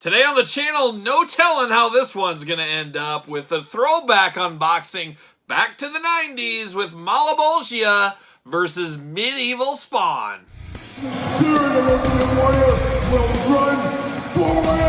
Today on the channel, no telling how this one's going to end up with a throwback unboxing back to the 90s with Malebolgia versus Medieval Spawn. The spirit of Ultimate Warrior will run forever!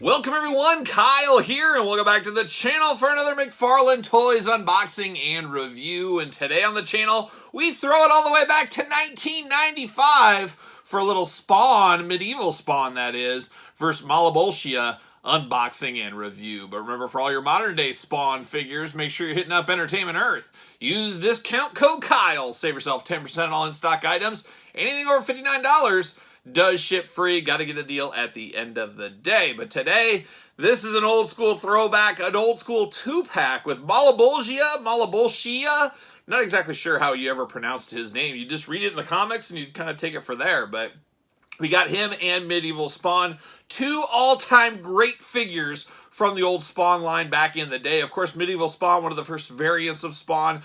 Welcome everyone, Kyle here, and welcome back to the channel for another McFarlane Toys unboxing and review. And today on the channel, we throw it all the way back to 1995 for a little Spawn, Medieval Spawn that is, versus Malabolcia unboxing and review. But remember, for all your modern day Spawn figures, make sure you're hitting up Entertainment Earth. Use discount code Kyle, save yourself 10% on all in-stock items. Anything over $59 does ship free. Got to get a deal at the end of the day. But today, this is an old school throwback, an old school two-pack with Malabolcia. Not exactly sure how you ever pronounced his name. You just read it in the comics and you kind of take it for there. But we got him and Medieval Spawn, two all-time great figures from the old Spawn line back in the day. Of course, Medieval Spawn, one of the first variants of Spawn,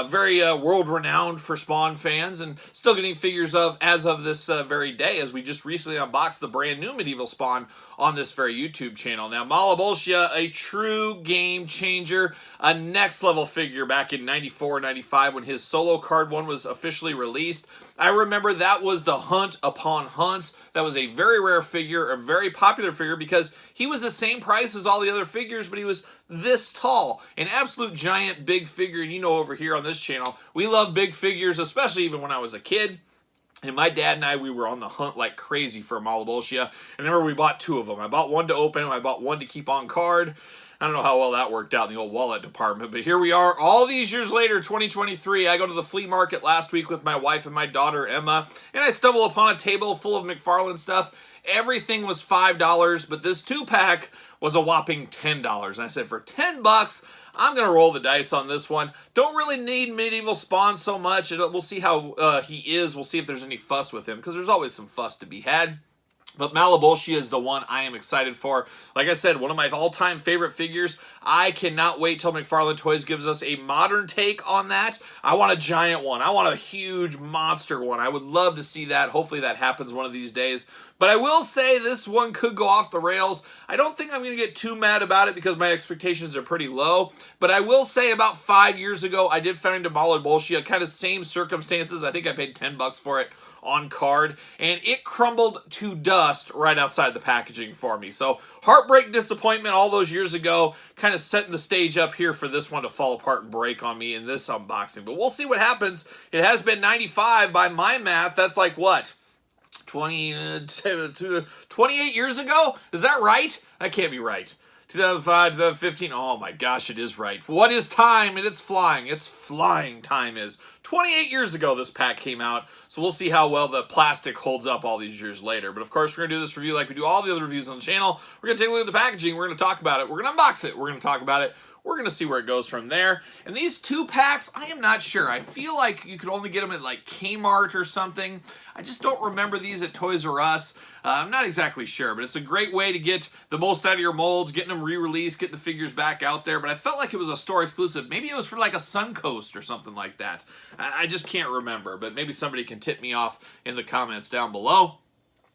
very world-renowned for Spawn fans, and still getting figures of as of this very day, as we just recently unboxed the brand new Medieval Spawn on this very YouTube channel. Now, Malabolcia, a true game changer, a next-level figure back in 94, 95 when his solo card one was officially released. I remember that was the hunt upon hunts. That was a very rare figure, a very popular figure, because he was the same price as all the other figures, but he was this tall. An absolute giant big figure, and you know over here on this channel, we love big figures, especially even when I was a kid. And my dad and I, we were on the hunt like crazy for a Malabolcia. And I remember we bought two of them. I bought one to open, and I bought one to keep on card. I don't know how well that worked out in the old wallet department, but here we are all these years later, 2023. I go to the flea market last week with my wife and my daughter, Emma, and I stumble upon a table full of McFarlane stuff. Everything was $5, but this two-pack was a whopping $10. And I said, for 10 bucks, I'm going to roll the dice on this one. Don't really need Medieval Spawn so much. We'll see how he is. We'll see if there's any fuss with him, because there's always some fuss to be had. But Malabolcia is the one I am excited for. Like I said, one of my all-time favorite figures. I cannot wait till McFarlane Toys gives us a modern take on that. I want a giant one. I want a huge monster one. I would love to see that. Hopefully that happens one of these days. But I will say this one could go off the rails. I don't think I'm going to get too mad about it because my expectations are pretty low. But I will say about 5 years ago, I did find a Malebolgia, kind of same circumstances. I think I paid 10 bucks for it on card, and it crumbled to dust right outside the packaging for me. So heartbreak, disappointment all those years ago, kind of setting the stage up here for this one to fall apart and break on me in this unboxing. But we'll see what happens. It has been 95 by my math. That's like what? 28 years ago? Is that right? That can't be right. 2005, 2015. Oh my gosh, it is right. What is time? And it's flying. It's flying, time is. 28 years ago this pack came out, so we'll see how well the plastic holds up all these years later. But of course, we're going to do this review like we do all the other reviews on the channel. We're going to take a look at the packaging. We're going to talk about it. We're going to unbox it. We're going to talk about it. We're going to see where it goes from there. And these two packs, I am not sure. I feel like you could only get them at like Kmart or something. I just don't remember these at Toys R Us. I'm not exactly sure, but it's a great way to get the most out of your molds, getting them re-released, getting the figures back out there. But I felt like it was a store exclusive. Maybe it was for like a Suncoast or something like that. I just can't remember, but maybe somebody can tip me off in the comments down below.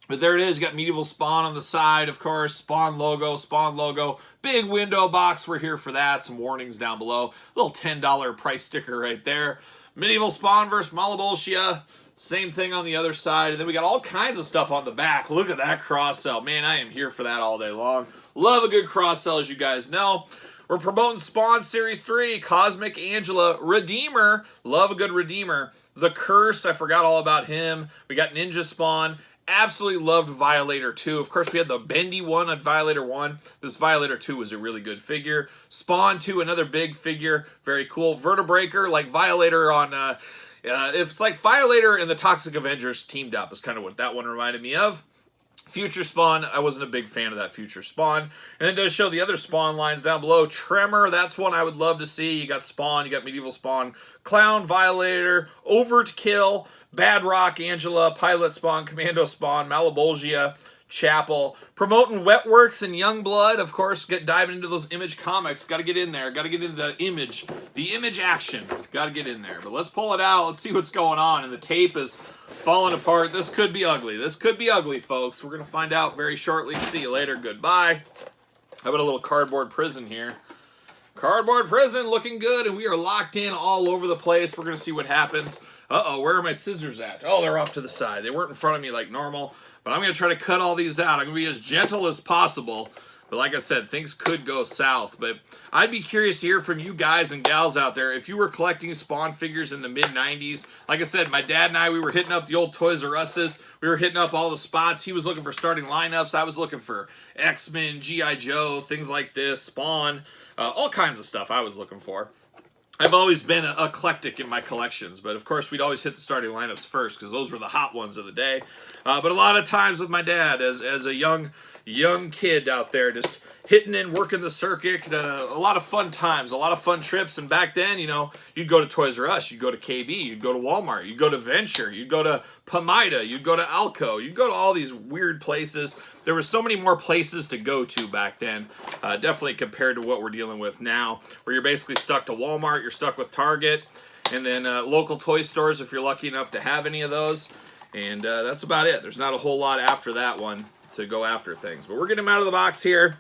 But there it is. You got Medieval Spawn on the side, of course. Spawn logo. Big window box. We're here for that. Some warnings down below. Little $10 price sticker right there. Medieval Spawn versus Malabolcia. Same thing on the other side. And then we got all kinds of stuff on the back. Look at that cross-sell. Man, I am here for that all day long. Love a good cross-sell, as you guys know. We're promoting Spawn Series 3, Cosmic Angela, Redeemer. Love a good Redeemer. The Curse, I forgot all about him. We got Ninja Spawn. Absolutely loved Violator 2. Of course, we had the bendy one on Violator 1. This Violator 2 was a really good figure. Spawn 2, another big figure. Very cool. Vertebreaker, like Violator on... it's like Violator and the Toxic Avengers teamed up is kind of what that one reminded me of. Future Spawn, I wasn't a big fan of that Future Spawn. And it does show the other Spawn lines down below. Tremor, that's one I would love to see. You got Spawn, you got Medieval Spawn, Clown, Violator, Overkill, Bad Rock, Angela, Pilot Spawn, Commando Spawn, Malabolgia, Chapel. Promoting Wetworks and Youngblood, of course, diving into those Image comics. Got to get in there. Got to get into the Image action. Got to get in there. But let's pull it out. Let's see what's going on. And the tape is falling apart. This could be ugly. This could be ugly, folks. We're going to find out very shortly. See you later. Goodbye. How about a little cardboard prison here? Cardboard prison looking good, and we are locked in all over the place. We're going to see what happens. Uh-oh, where are my scissors at? Oh, they're off to the side. They weren't in front of me like normal. But I'm going to try to cut all these out. I'm going to be as gentle as possible. But like I said, things could go south. But I'd be curious to hear from you guys and gals out there. If you were collecting Spawn figures in the mid-90s, like I said, my dad and I, we were hitting up the old Toys R Us's. We were hitting up all the spots. He was looking for starting lineups. I was looking for X-Men, G.I. Joe, things like this, Spawn, all kinds of stuff I was looking for. I've always been eclectic in my collections, but of course we'd always hit the starting lineups first because those were the hot ones of the day. But a lot of times with my dad, as a young kid out there, just hitting and working the circuit, a lot of fun times, a lot of fun trips. And back then, you know, you'd go to Toys R Us, you'd go to KB, you'd go to Walmart, you'd go to Venture, you'd go to Pomida, you'd go to Alco, you'd go to all these weird places. There were so many more places to go to back then, definitely compared to what we're dealing with now, where you're basically stuck to Walmart, you're stuck with Target, and then local toy stores if you're lucky enough to have any of those. And that's about it. There's not a whole lot after that one to go after things. But we're getting him out of the box here.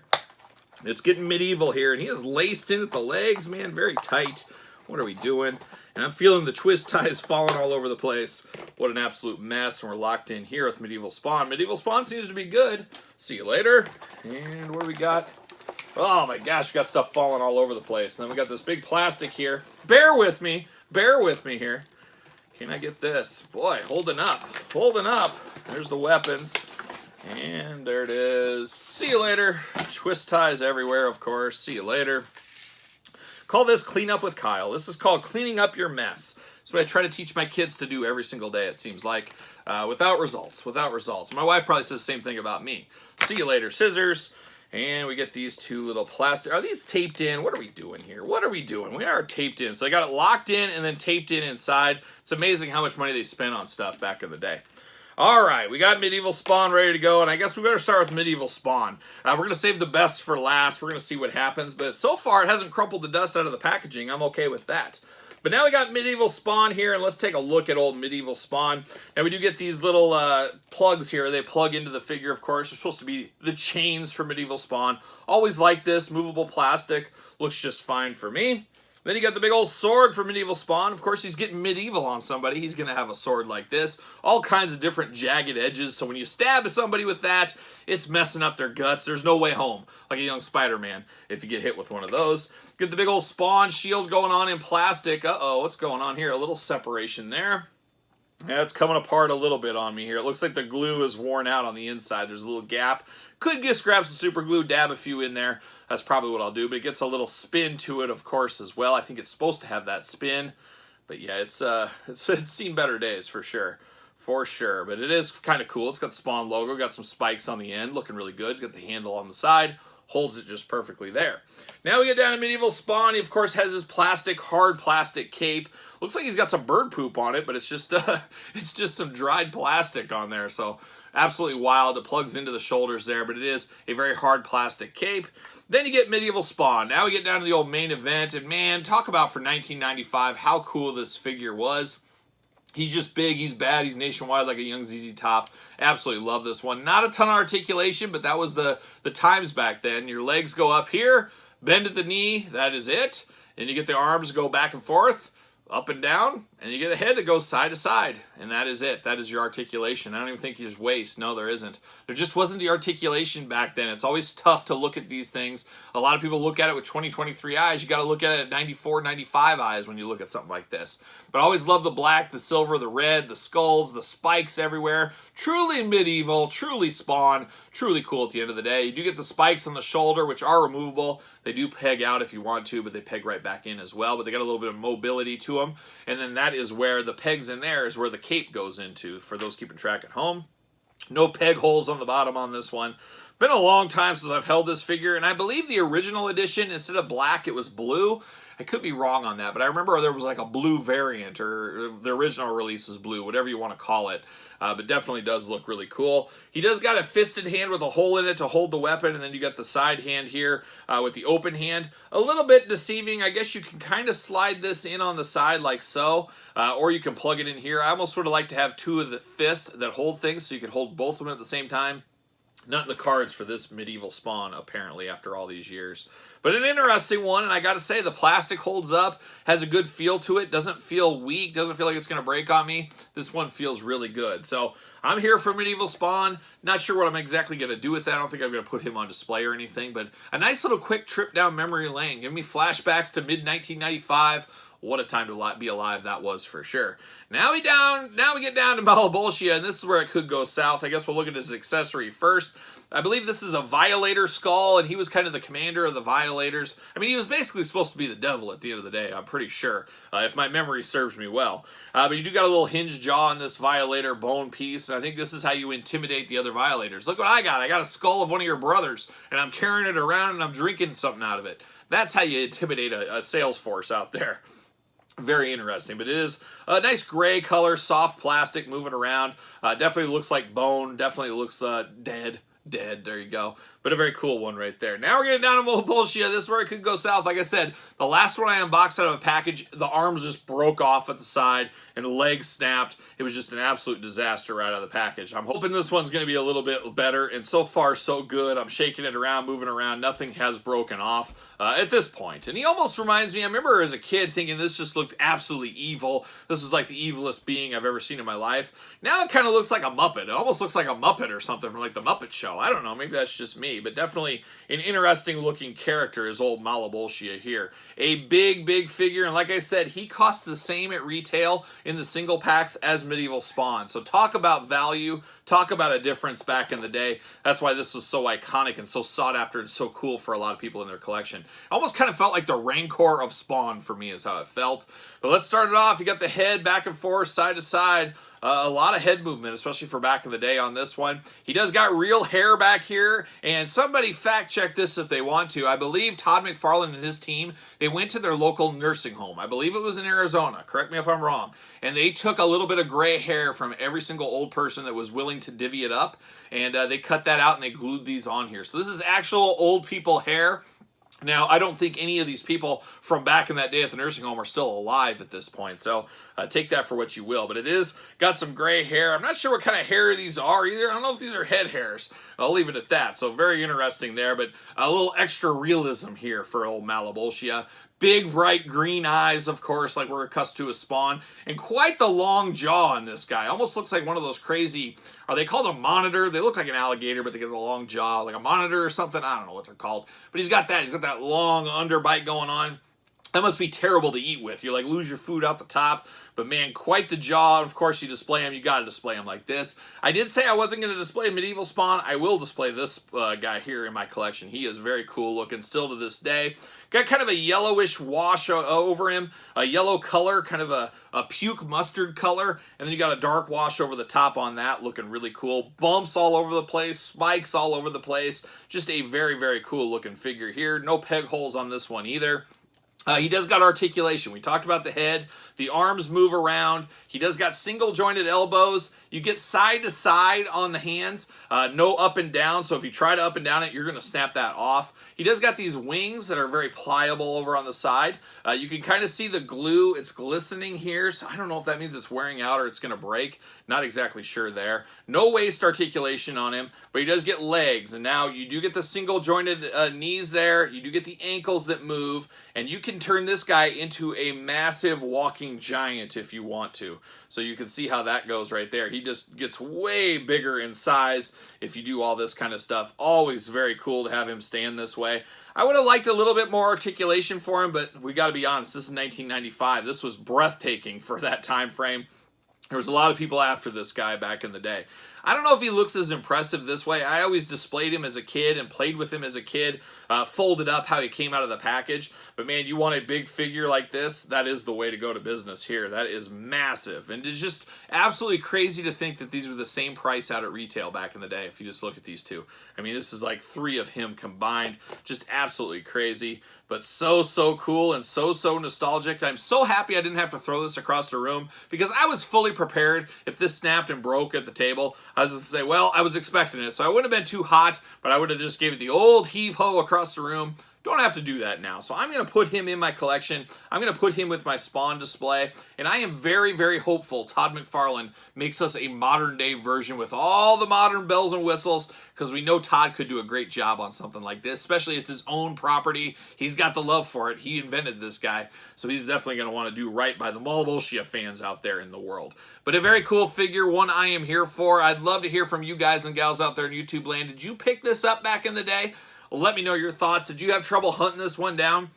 It's getting medieval here, and he is laced in at the legs, man, very tight. What are we doing? And I'm feeling the twist ties falling all over the place. What an absolute mess. And we're locked in here with Medieval Spawn. Medieval Spawn seems to be good. See you later. And what do we got? Oh my gosh, we got stuff falling all over the place. And then we got this big plastic here. Bear with me here. Can I get this? Boy, holding up. There's the weapons. And there it is. See you later. Twist ties everywhere, of course. See you later. Call this Clean Up with Kyle. This is called cleaning up your mess. That's what I try to teach my kids to do every single day, it seems like. Without results. My wife probably says the same thing about me. See you later. Scissors. And we get these two little plastic. Are these taped in? What are we doing here? We are taped in. So I got it locked in and then taped in inside. It's amazing how much money they spent on stuff back in the day. All right, we got Medieval Spawn ready to go, and I guess we better start with Medieval Spawn. We're going to save the best for last. We're going to see what happens, but so far it hasn't crumpled the dust out of the packaging. I'm okay with that. But now we got Medieval Spawn here, and let's take a look at old Medieval Spawn. And we do get these little plugs here. They plug into the figure, of course. They're supposed to be the chains for Medieval Spawn. Always like this, movable plastic. Looks just fine for me. Then you got the big old sword for Medieval Spawn. Of course, he's getting medieval on somebody. He's going to have a sword like this. All kinds of different jagged edges. So when you stab somebody with that, it's messing up their guts. There's no way home, like a young Spider-Man, if you get hit with one of those. Get the big old Spawn shield going on in plastic. Uh-oh, what's going on here? A little separation there. Yeah, it's coming apart a little bit on me here. It looks like the glue is worn out on the inside. There's a little gap. Could just grab some super glue, dab a few in there. That's probably what I'll do. But it gets a little spin to it, of course, as well. I think it's supposed to have that spin. But yeah, it's seen better days for sure. For sure. But it is kind of cool. It's got the Spawn logo. Got some spikes on the end. Looking really good. Got the handle on the side. Holds it just perfectly there. Now we get down to Medieval Spawn. He, of course, has his hard plastic cape. Looks like he's got some bird poop on it, but it's just some dried plastic on there. So absolutely wild. It plugs into the shoulders there, but it is a very hard plastic cape. Then you get Medieval Spawn. Now we get down to the old main event. And man, talk about for 1995 how cool this figure was. He's just big, he's bad, he's nationwide like a young ZZ Top. Absolutely love this one. Not a ton of articulation, but that was the times back then. Your legs go up here, bend at the knee, that is it. And you get the arms go back and forth, up and down, and you get a head that goes side to side. And that is it. That is your articulation. I don't even think there's waist. No, there isn't. There just wasn't the articulation back then. It's always tough to look at these things. A lot of people look at it with 20/23 eyes. You got to look at it at 94, 95 eyes when you look at something like this. But I always love the black, the silver, the red, the skulls, the spikes everywhere. Truly medieval, truly Spawn, truly cool at the end of the day. You do get the spikes on the shoulder, which are removable. They do peg out if you want to, but they peg right back in as well. But they got a little bit of mobility to them. And then that is where the pegs in there is where the cape goes into, for those keeping track at home. No peg holes on the bottom on this one. Been a long time since I've held this figure, and I believe the original edition, instead of black, it was blue. I could be wrong on that, but I remember there was like a blue variant, or the original release was blue, whatever you want to call it. But definitely does look really cool. He does got a fisted hand with a hole in it to hold the weapon, and then you got the side hand here with the open hand. A little bit deceiving. I guess you can kind of slide this in on the side like so, or you can plug it in here. I almost sort of like to have two of the fists that hold things so you can hold both of them at the same time. Not in the cards for this medieval Spawn, apparently, after all these years. But an interesting one, and I gotta say, the plastic holds up, has a good feel to it, doesn't feel weak, doesn't feel like it's gonna break on me. This one feels really good. So, I'm here for medieval Spawn. Not sure what I'm exactly gonna do with that. I don't think I'm gonna put him on display or anything, but a nice little quick trip down memory lane. Give me flashbacks to mid-1995. What a time to be alive that was, for sure. Now we get down to Malabolcia, and this is where it could go south. I guess we'll look at his accessory first. I believe this is a Violator skull, and he was kind of the commander of the Violators. I mean, he was basically supposed to be the devil at the end of the day, I'm pretty sure, if my memory serves me well. But you do got a little hinged jaw on this Violator bone piece, and I think this is how you intimidate the other Violators. Look what I got. I got a skull of one of your brothers, and I'm carrying it around, and I'm drinking something out of it. That's how you intimidate a sales force out there. Very interesting, but it is a nice gray color, soft plastic, moving around. Definitely looks like bone. Definitely looks dead. There you go. But a very cool one right there. Now we're getting down to Malebolgia. This is where it could go south. Like I said, the last one I unboxed out of a package, the arms just broke off at the side and the legs snapped. It was just an absolute disaster right out of the package. I'm hoping this one's going to be a little bit better, and so far so good. I'm shaking it around, moving around. Nothing has broken off at this point. And he almost reminds me, I remember as a kid thinking this just looked absolutely evil. This was like the evilest being I've ever seen in my life. Now it kind of looks like a Muppet. It almost looks like a Muppet or something from like the Muppet Show. I don't know, maybe that's just me, but definitely an interesting looking character is old Malabolcia here. A big figure, and like I said, he costs the same at retail in the single packs as Medieval Spawn. So talk about value, talk about a difference back in the day. That's why this was so iconic and so sought after and so cool for a lot of people in their collection. It almost kind of felt like the Rancor of Spawn for me is how it felt. But let's start it off. You got the head back and forth, side to side. A lot of head movement, especially for back in the day on this one. He does got real hair back here, and somebody fact check this if they want to. I believe Todd McFarlane and his team, they went to their local nursing home. I believe it was in Arizona. Correct me if I'm wrong. And they took a little bit of gray hair from every single old person that was willing to divvy it up, and they cut that out and they glued these on here. So this is actual old people hair. Now, I don't think any of these people from back in that day at the nursing home are still alive at this point, so take that for what you will. But it is got some gray hair. I'm not sure what kind of hair these are either. I don't know if these are head hairs. I'll leave it at that. So very interesting there, but a little extra realism here for old Malabolcia. Big, bright green eyes, of course, like we're accustomed to a Spawn. And quite the long jaw on this guy. Almost looks like one of those crazy, are they called a monitor? They look like an alligator, but they get a long jaw, like a monitor or something. I don't know what they're called. But he's got that. He's got that long underbite going on. That must be terrible to eat with. You like lose your food out the top. But man, quite the jaw. Of course, you display him. You got to display him like this. I did say I wasn't going to display Medieval Spawn. I will display this guy here in my collection. He is very cool looking still to this day. Got kind of a yellowish wash over him. A yellow color, kind of a puke mustard color. And then you got a dark wash over the top on that, looking really cool. Bumps all over the place. Spikes all over the place. Just a very cool looking figure here. No peg holes on this one either. He does got articulation. We talked about the head. The arms move around. He does got single jointed elbows. You get side to side on the hands. No up and down. So if you try to up and down it, you're going to snap that off. He does got these wings that are very pliable over on the side. You can kind of see the glue. It's glistening here. So I don't know if that means it's wearing out or it's going to break. Not exactly sure there. No waist articulation on him, but he does get legs. And now you do get the single jointed knees there. You do get the ankles that move. And you can turn this guy into a massive walking giant if you want to. So you can see how that goes right there. He just gets way bigger in size if you do all this kind of stuff. Always very cool to have him stand this way. I would have liked a little bit more articulation for him, but we got to be honest, this is 1995. This was breathtaking for that time frame. There was a lot of people after this guy back in the day. I don't know if he looks as impressive this way. I always displayed him as a kid and played with him as a kid folded up how he came out of the package. But man, you want a big figure like this, that is the way to go to business here. That is massive. And it's just absolutely crazy to think that these were the same price out at retail back in the day, if you just look at these two. I mean, this is like 3 of him combined. Just absolutely crazy, but so cool and so nostalgic. I'm so happy I didn't have to throw this across the room, because I was fully prepared if this snapped and broke at the table. I was just going to say, well, I was expecting it, so I wouldn't have been too hot, but I would have just gave it the old heave-ho across the room. Don't have to do that now. So I'm going to put him in my collection. I'm going to put him with my Spawn display. And I am very hopeful Todd McFarlane makes us a modern day version with all the modern bells and whistles, because we know Todd could do a great job on something like this, especially it's his own property. He's got the love for it. He invented this guy. So he's definitely going to want to do right by the Malabolcia fans out there in the world. But a very cool figure, one I am here for. I'd love to hear from you guys and gals out there in YouTube land. Did you pick this up back in the day? Let me know your thoughts. Did you have trouble hunting this one down?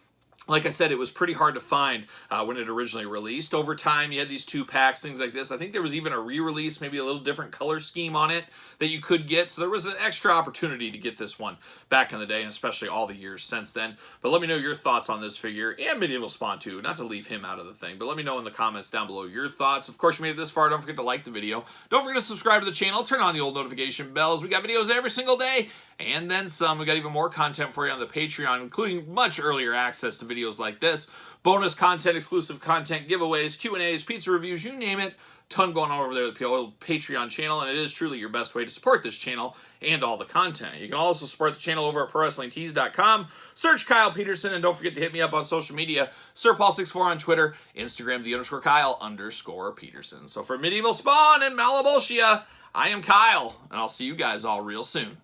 Like I said, it was pretty hard to find when it originally released. Over time, you had these 2-packs, things like this. I think there was even a re-release, maybe a little different color scheme on it that you could get. So there was an extra opportunity to get this one back in the day, and especially all the years since then. But let me know your thoughts on this figure, and Medieval Spawn too. Not to leave him out of the thing, but let me know in the comments down below your thoughts. Of course, you made it this far. Don't forget to like the video. Don't forget to subscribe to the channel. Turn on the old notification bells. We got videos every single day, and then some. We got even more content for you on the Patreon, including much earlier access to videos like this, bonus content, exclusive content, giveaways, Q&As, pizza reviews, you name it. Ton going on over there at the old Patreon channel, and it is truly your best way to support this channel and all the content. You can also support the channel over at ProWrestlingTees.com. Search Kyle Peterson, and don't forget to hit me up on social media. SirPaul64 on Twitter, Instagram, _Kyle_Peterson. So for Medieval Spawn and Malabolcia, I am Kyle, and I'll see you guys all real soon.